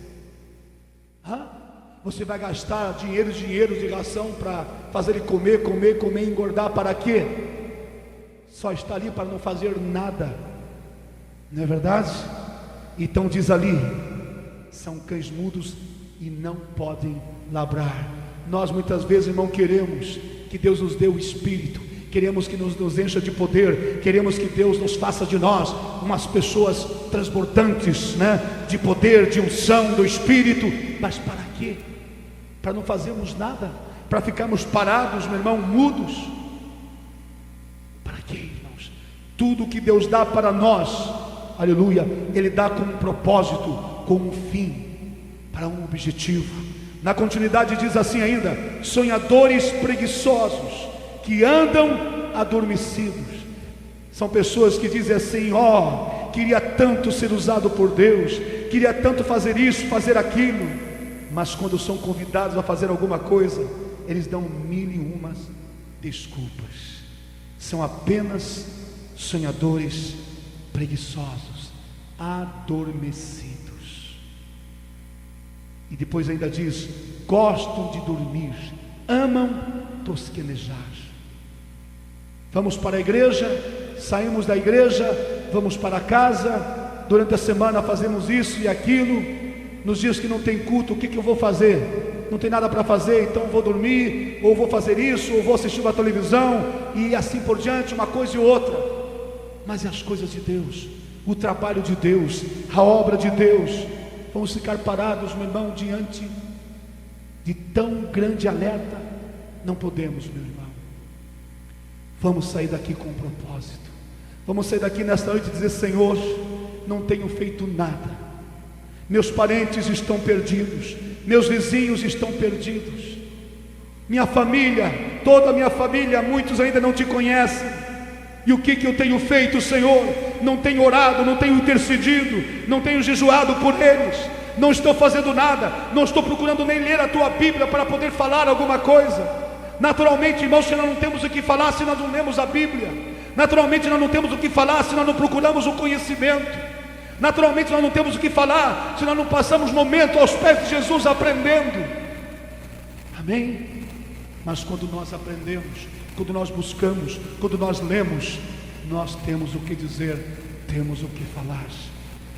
Você vai gastar dinheiro de ração para fazer ele comer, engordar, para quê? Só está ali para não fazer nada, não é verdade? Então diz ali: são cães mudos e não podem ladrar. Nós muitas vezes, irmão, queremos que Deus nos dê o Espírito, queremos que nos encha de poder, queremos que Deus nos faça de nós umas pessoas transbordantes, né? De poder, de unção do Espírito. Mas para quê? Para não fazermos nada, para ficarmos parados, meu irmão, mudos. Para quê, irmãos? Tudo que Deus dá para nós, aleluia, Ele dá com um propósito, com um fim, para um objetivo. Na continuidade diz assim ainda: sonhadores preguiçosos, que andam adormecidos. São pessoas que dizem assim: queria tanto ser usado por Deus, queria tanto fazer isso, fazer aquilo, mas quando são convidados a fazer alguma coisa, eles dão 1001 desculpas. São apenas sonhadores preguiçosos, adormecidos. E depois ainda diz: gostam de dormir, amam tosquenejar. Vamos para a igreja, saímos da igreja, vamos para casa, durante a semana fazemos isso e aquilo. Nos dias que não tem culto, o que eu vou fazer? Não tem nada para fazer, então vou dormir, ou vou fazer isso, ou vou assistir uma televisão, e assim por diante, uma coisa e outra. Mas as coisas de Deus, o trabalho de Deus, a obra de Deus, vamos ficar parados, meu irmão, diante de tão grande alerta? Não podemos, meu irmão. Vamos sair daqui com um propósito. Vamos sair daqui nesta noite e dizer: Senhor, não tenho feito nada. Meus parentes estão perdidos, meus vizinhos estão perdidos, minha família, toda a minha família, muitos ainda não te conhecem. E o que eu tenho feito, Senhor? Não tenho orado, não tenho intercedido, não tenho jejuado por eles, não estou fazendo nada, não estou procurando nem ler a tua Bíblia para poder falar alguma coisa. Naturalmente, irmãos, se nós não temos o que falar se nós não lemos a Bíblia, naturalmente nós não temos o que falar se nós não procuramos o conhecimento, naturalmente nós não temos o que falar se nós não passamos momento aos pés de Jesus aprendendo. Amém? Mas quando nós aprendemos, quando nós buscamos, quando nós lemos, nós temos o que dizer, temos o que falar.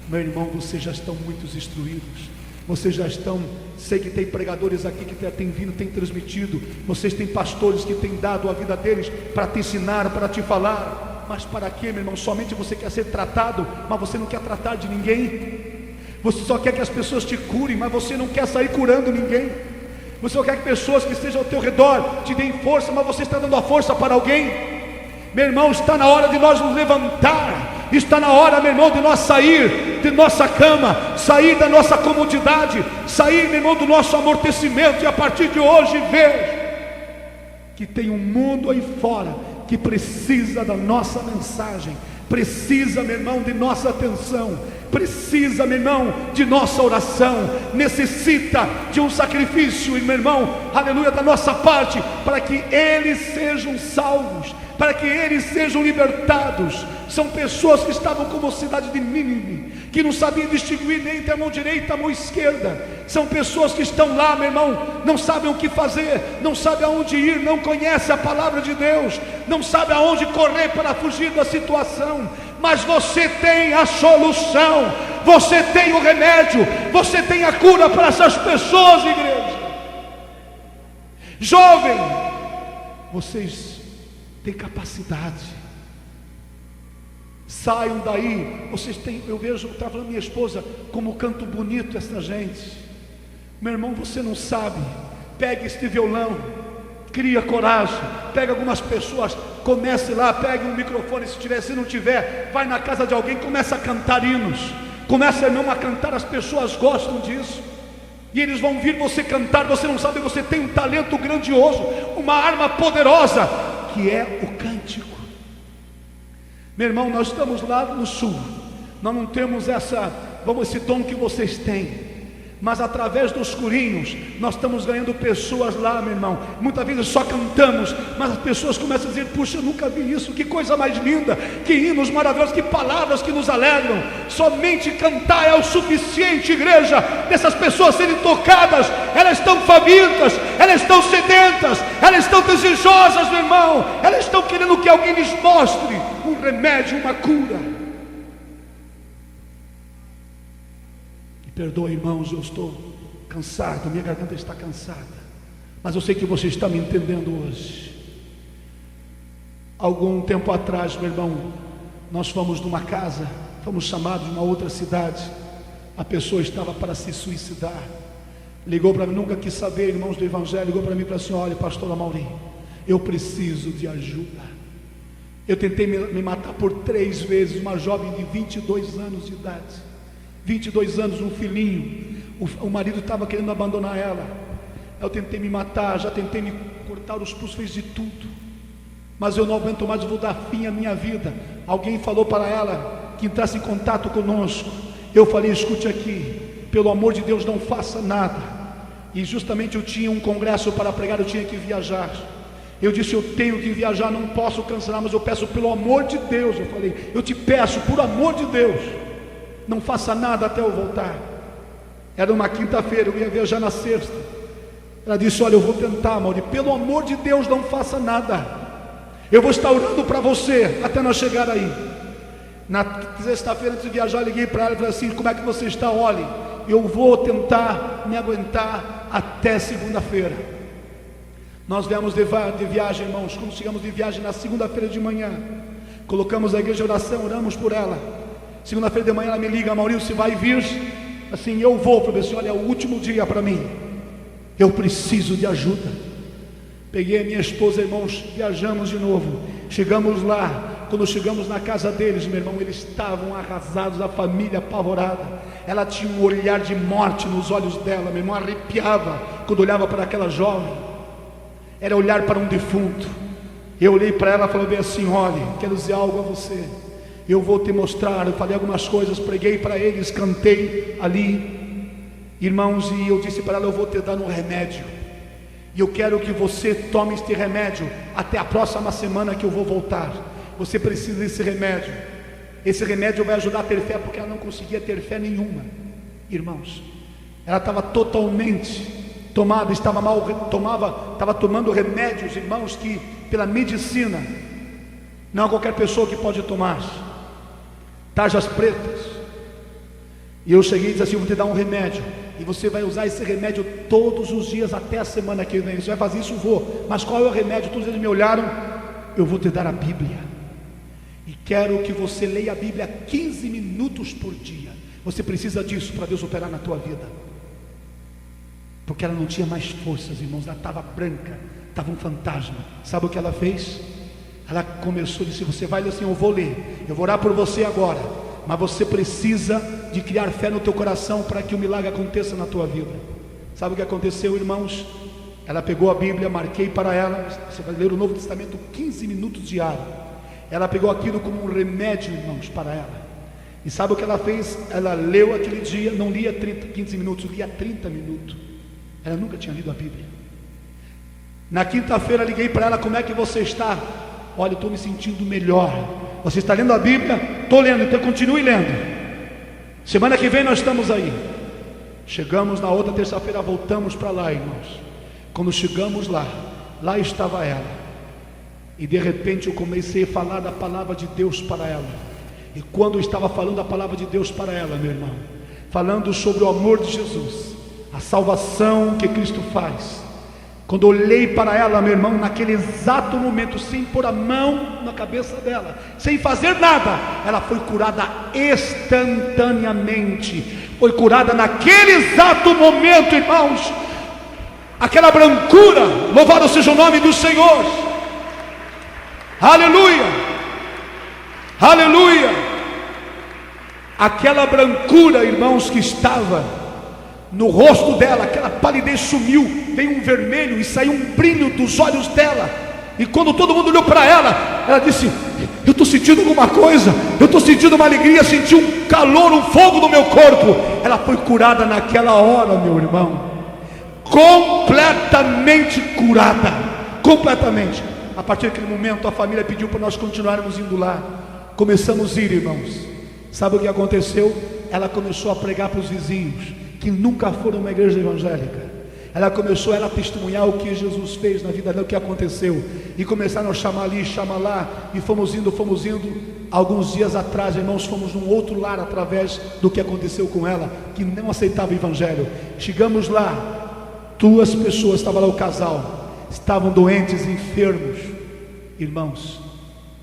Meu irmão, vocês já estão muito instruídos, vocês já estão, sei que tem pregadores aqui que têm vindo, têm transmitido, vocês têm pastores que têm dado a vida deles para te ensinar, para te falar. Mas para quê, meu irmão? Somente você quer ser tratado, mas você não quer tratar de ninguém. Você só quer que as pessoas te curem, mas você não quer sair curando ninguém. Você só quer que pessoas que estejam ao teu redor te deem força, mas você está dando a força para alguém. Meu irmão, está na hora de nós nos levantar. Está na hora, meu irmão, de nós sair de nossa cama, sair da nossa comodidade, sair, meu irmão, do nosso amortecimento, e a partir de hoje ver que tem um mundo aí fora que precisa da nossa mensagem, precisa, meu irmão, de nossa atenção, precisa, meu irmão, de nossa oração, necessita de um sacrifício, meu irmão, aleluia, da nossa parte, para que eles sejam salvos, para que eles sejam libertados. São pessoas que estavam como a cidade de Nínive, que não sabiam distinguir nem entre a mão direita e a mão esquerda. São pessoas que estão lá, meu irmão, não sabem o que fazer, não sabem aonde ir, não conhecem a palavra de Deus, não sabem aonde correr para fugir da situação. Mas você tem a solução, você tem o remédio, você tem a cura para essas pessoas, igreja. Jovem, vocês têm capacidade. Saiam daí, vocês têm, eu vejo, estava falando minha esposa, como canto bonito essa gente. Meu irmão, você não sabe, pegue este violão, cria coragem, pega algumas pessoas, comece lá, pegue um microfone, se não tiver, vai na casa de alguém, começa a cantar hinos, começa, irmão, a cantar, as pessoas gostam disso, e eles vão vir você cantar. Você não sabe, você tem um talento grandioso, uma arma poderosa, que é o cântico. Meu irmão, nós estamos lá no sul, nós não temos esse dom que vocês têm, mas através dos corinhos, nós estamos ganhando pessoas lá, meu irmão. Muitas vezes só cantamos, mas as pessoas começam a dizer: puxa, eu nunca vi isso, que coisa mais linda, que hinos maravilhosos, que palavras que nos alegram. Somente cantar é o suficiente, igreja, dessas pessoas serem tocadas. Elas estão famintas, elas estão sedentas, elas estão desejosas, meu irmão, elas estão querendo que alguém lhes mostre um remédio, uma cura. Perdoa, irmãos, eu estou cansado, minha garganta está cansada, mas eu sei que você está me entendendo hoje. Algum tempo atrás, meu irmão, nós fomos numa casa, fomos chamados de uma outra cidade. A pessoa estava para se suicidar, ligou para mim, nunca quis saber, irmãos do evangelho, ligou para mim e falou assim: olha, pastor Amaury, eu preciso de ajuda. Eu tentei me matar por 3 vezes, uma jovem de 22 anos de idade, 22 anos, um filhinho, o marido estava querendo abandonar ela. Eu tentei me matar, já tentei me cortar os pulsos, fiz de tudo, mas eu não aguento mais, eu vou dar fim à minha vida. Alguém falou para ela que entrasse em contato conosco. Eu falei: escute aqui, pelo amor de Deus, não faça nada. E justamente eu tinha um congresso para pregar, eu tinha que viajar. Eu disse: eu tenho que viajar, não posso cancelar, mas eu peço pelo amor de Deus. Eu falei: eu te peço, por amor de Deus, não faça nada até eu voltar. Era uma quinta-feira, eu ia viajar na sexta. Ela disse: olha, eu vou tentar, Amaury, pelo amor de Deus, não faça nada. Eu vou estar orando para você até nós chegar aí. Na sexta-feira, antes de viajar, eu liguei para ela e falei assim: como é que você está? Olhe, eu vou tentar me aguentar até segunda-feira. Nós viemos de viagem, irmãos. Quando chegamos de viagem na segunda-feira de manhã, colocamos a igreja de oração, oramos por ela. Segunda-feira de manhã ela me liga: Amaury, você vai vir? Assim, eu vou. Falei assim: olha, é o último dia para mim, eu preciso de ajuda. Peguei a minha esposa, irmãos, viajamos de novo. Chegamos lá, quando chegamos na casa deles, meu irmão, eles estavam arrasados, a família apavorada. Ela tinha um olhar de morte nos olhos dela, meu irmão, arrepiava quando olhava para aquela jovem. Era olhar para um defunto. Eu olhei para ela e falei bem assim: olha, quero dizer algo a você, eu vou te mostrar. Eu falei algumas coisas, preguei para eles, cantei ali, irmãos, e eu disse para ela: eu vou te dar um remédio, e eu quero que você tome este remédio até a próxima semana que eu vou voltar. Você precisa desse remédio. Esse remédio vai ajudar a ter fé, porque ela não conseguia ter fé nenhuma, irmãos. Ela estava totalmente tomada, estava tomando remédios, irmãos, que pela medicina não é qualquer pessoa que pode tomar. Tarjas pretas. E eu cheguei e disse assim: eu vou te dar um remédio, e você vai usar esse remédio todos os dias até a semana que vem. Você vai fazer isso? Vou. Mas qual é o remédio? Todos eles me olharam: eu vou te dar a Bíblia. E quero que você leia a Bíblia 15 minutos por dia. Você precisa disso para Deus operar na tua vida. Porque ela não tinha mais forças, irmãos. Ela estava branca, estava um fantasma. Sabe o que ela fez? Ela começou, disse: você vai ler assim, eu vou ler, eu vou orar por você agora, mas você precisa de criar fé no teu coração para que o milagre aconteça na tua vida. Sabe o que aconteceu, irmãos? Ela pegou a Bíblia, marquei para ela. Você vai ler o Novo Testamento 15 minutos diário. Ela pegou aquilo como um remédio, irmãos, para ela. E sabe o que ela fez? Ela leu aquele dia, não lia 15 minutos, lia 30 minutos. Ela nunca tinha lido a Bíblia. Na quinta-feira liguei para ela: como é que você está? Olha, eu estou me sentindo melhor. Você está lendo a Bíblia? Estou lendo, então continue lendo. Semana que vem nós estamos aí. Chegamos na outra terça-feira, voltamos para lá, irmãos. Quando chegamos lá, lá estava ela. E de repente eu comecei a falar da palavra de Deus para ela. E quando eu estava falando a palavra de Deus para ela, meu irmão, falando sobre o amor de Jesus, a salvação que Cristo faz, quando eu olhei para ela, meu irmão, naquele exato momento, sem pôr a mão na cabeça dela, sem fazer nada, ela foi curada instantaneamente. Foi curada naquele exato momento, irmãos. Aquela brancura, louvado seja o nome do Senhor. Aleluia, aleluia. Aquela brancura, irmãos, que estava no rosto dela, aquela palidez sumiu, veio um vermelho e saiu um brilho dos olhos dela. E quando todo mundo olhou para ela, ela disse: eu estou sentindo alguma coisa, eu estou sentindo uma alegria, senti um calor, um fogo no meu corpo. Ela foi curada naquela hora, meu irmão, completamente curada, completamente. A partir daquele momento a família pediu para nós continuarmos indo lá. Começamos a ir, irmãos. Sabe o que aconteceu? Ela começou a pregar para os vizinhos que nunca foram uma igreja evangélica. Ela começou a testemunhar o que Jesus fez na vida dela, o que aconteceu. E começaram a chamar ali, chamar lá. E fomos indo. Alguns dias atrás, irmãos, fomos num outro lar através do que aconteceu com ela, que não aceitava o evangelho. Chegamos lá, 2 pessoas, estava lá o casal, estavam doentes, enfermos, irmãos.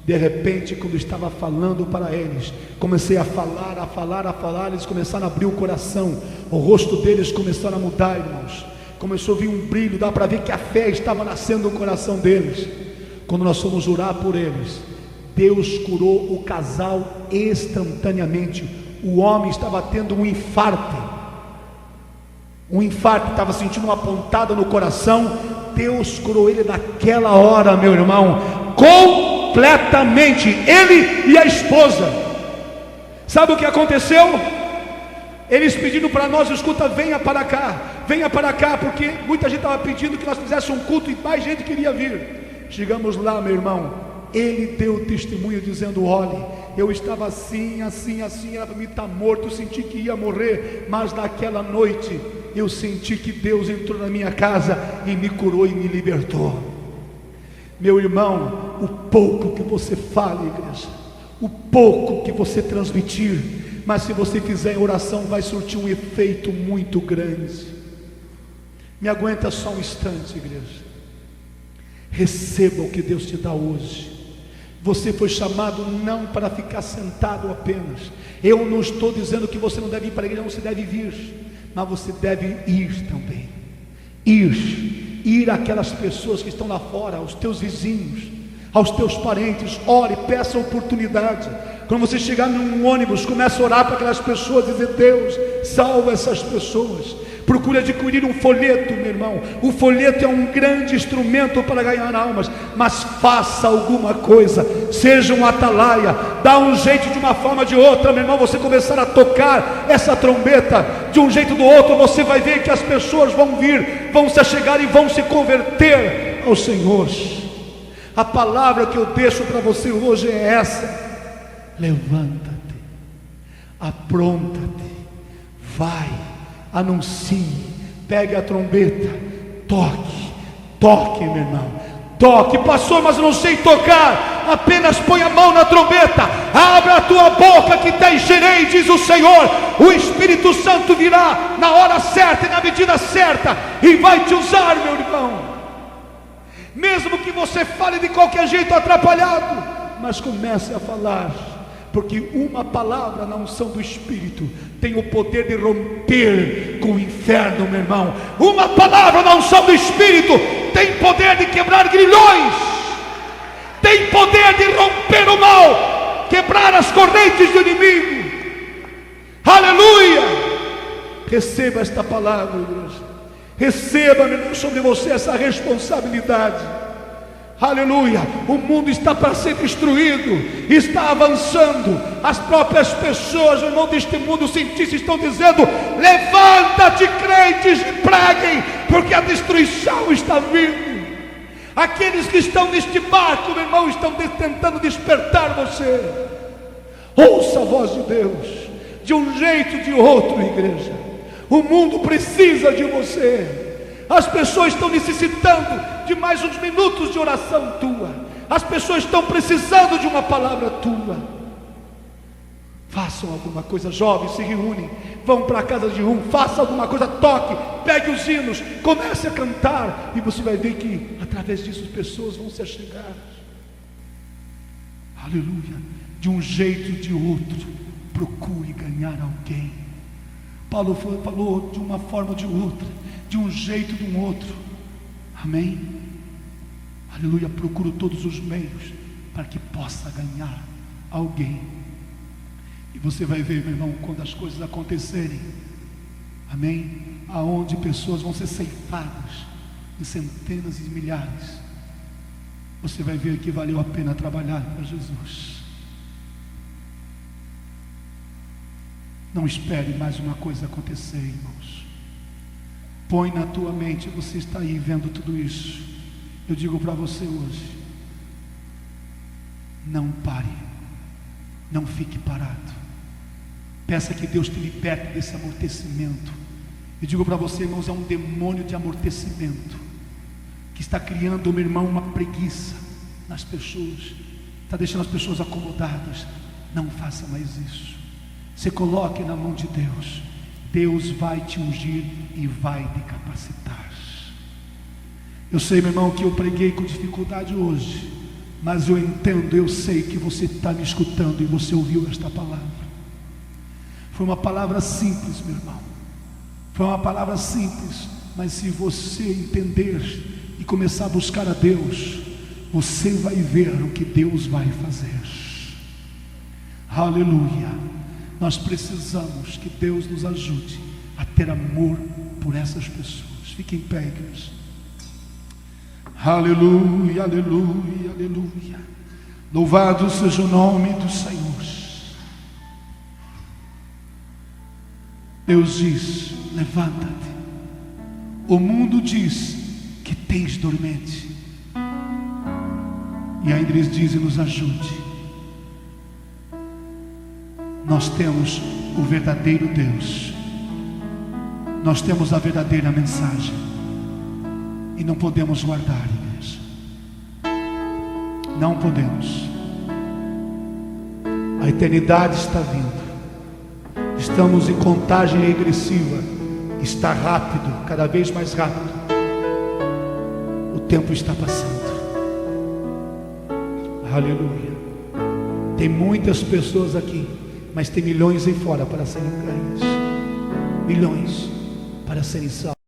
De repente, quando estava falando para eles, comecei a falar, eles começaram a abrir o coração, o rosto deles começaram a mudar, irmãos. Começou a vir um brilho, dá para ver que a fé estava nascendo no coração deles. Quando nós fomos orar por eles, Deus curou o casal instantaneamente. O homem estava tendo um infarto, estava sentindo uma pontada no coração. Deus curou ele naquela hora, meu irmão, completamente, ele e a esposa. Sabe o que aconteceu? Eles pediram para nós: escuta, venha para cá, porque muita gente estava pedindo que nós fizéssemos um culto e mais gente queria vir. Chegamos lá, meu irmão, ele deu testemunho dizendo: olhe, eu estava assim, era para mim estar morto, eu senti que ia morrer, mas naquela noite eu senti que Deus entrou na minha casa e me curou e me libertou. Meu irmão, o pouco que você fala, igreja, o pouco que você transmitir, mas se você fizer em oração, vai surtir um efeito muito grande. Me aguenta só um instante, igreja. Receba o que Deus te dá hoje. Você foi chamado não para ficar sentado apenas. Eu não estou dizendo que você não deve ir para a igreja, não, você deve vir, mas você deve ir também. Ir àquelas pessoas que estão lá fora, aos teus vizinhos, aos teus parentes. Ore, peça oportunidade. Quando você chegar num ônibus, comece a orar para aquelas pessoas, dizer: Deus, salva essas pessoas. Procure adquirir um folheto, meu irmão. O folheto é um grande instrumento para ganhar almas, mas faça alguma coisa, seja um atalaia, dá um jeito de uma forma ou de outra, meu irmão. Você começar a tocar essa trombeta de um jeito ou do outro, você vai ver que as pessoas vão vir, vão se achegar e vão se converter ao Senhor. A palavra que eu deixo para você hoje é essa: levanta-te, apronta-te, vai, anuncie, pegue a trombeta, toque, meu irmão, toque. Pastor, mas eu não sei tocar. Apenas põe a mão na trombeta, abre a tua boca que te encherei, diz o Senhor. O Espírito Santo virá na hora certa e na medida certa e vai te usar, meu irmão. Mesmo que você fale de qualquer jeito atrapalhado, mas comece a falar, porque uma palavra na unção do Espírito tem o poder de romper com o inferno, meu irmão. Uma palavra na unção do Espírito tem poder de quebrar grilhões, tem poder de romper o mal, quebrar as correntes do inimigo. Aleluia! Receba esta palavra, igreja. Receba, meu irmão, sobre você essa responsabilidade. Aleluia! O mundo está para ser destruído, está avançando. As próprias pessoas, meu irmão, deste mundo, os cientistas estão dizendo: levanta-te, crentes, e preguem, porque a destruição está vindo. Aqueles que estão neste barco, meu irmão, estão tentando despertar você. Ouça a voz de Deus, de um jeito ou de outro, igreja. O mundo precisa de você. As pessoas estão necessitando de mais uns minutos de oração tua. As pessoas estão precisando de uma palavra tua. Façam alguma coisa, jovens, se reúnem, vão para a casa de façam alguma coisa, toque, pegue os hinos, comece a cantar, e você vai ver que através disso as pessoas vão se achegar. Aleluia! De um jeito ou de outro, procure ganhar alguém. Paulo falou de uma forma ou de outra, de um jeito ou de um outro. Amém? Aleluia! Procuro todos os meios para que possa ganhar alguém. E você vai ver, meu irmão, quando as coisas acontecerem, amém? Aonde pessoas vão ser ceifadas em centenas e milhares, você vai ver que valeu a pena trabalhar para Jesus. Não espere mais uma coisa acontecer, irmãos. Põe na tua mente, você está aí vendo tudo isso. Eu digo para você hoje: não pare, não fique parado. Peça que Deus te liberte desse amortecimento. Eu digo para você, irmãos, é um demônio de amortecimento que está criando, meu irmão, uma preguiça nas pessoas, está deixando as pessoas acomodadas. Não faça mais isso. Você coloque na mão de Deus. Deus vai te ungir e vai te capacitar. Eu sei, meu irmão, que eu preguei com dificuldade hoje, mas eu entendo, eu sei que você está me escutando e você ouviu esta palavra. Foi uma palavra simples, meu irmão. Foi uma palavra simples, mas se você entender e começar a buscar a Deus, você vai ver o que Deus vai fazer. Aleluia! Nós precisamos que Deus nos ajude a ter amor por essas pessoas. Fiquem em pé, igreja. Aleluia, aleluia, aleluia. Louvado seja o nome do Senhor. Deus diz: levanta-te. O mundo diz que tens dormente, e ainda eles dizem: nos ajude. Nós temos o verdadeiro Deus, nós temos a verdadeira mensagem, e não podemos guardar, igreja. Não podemos. A eternidade está vindo. Estamos em contagem regressiva. Está rápido, cada vez mais rápido. O tempo está passando. Aleluia. Tem muitas pessoas aqui, mas tem milhões aí fora para serem ganhas. Milhões para serem salvos.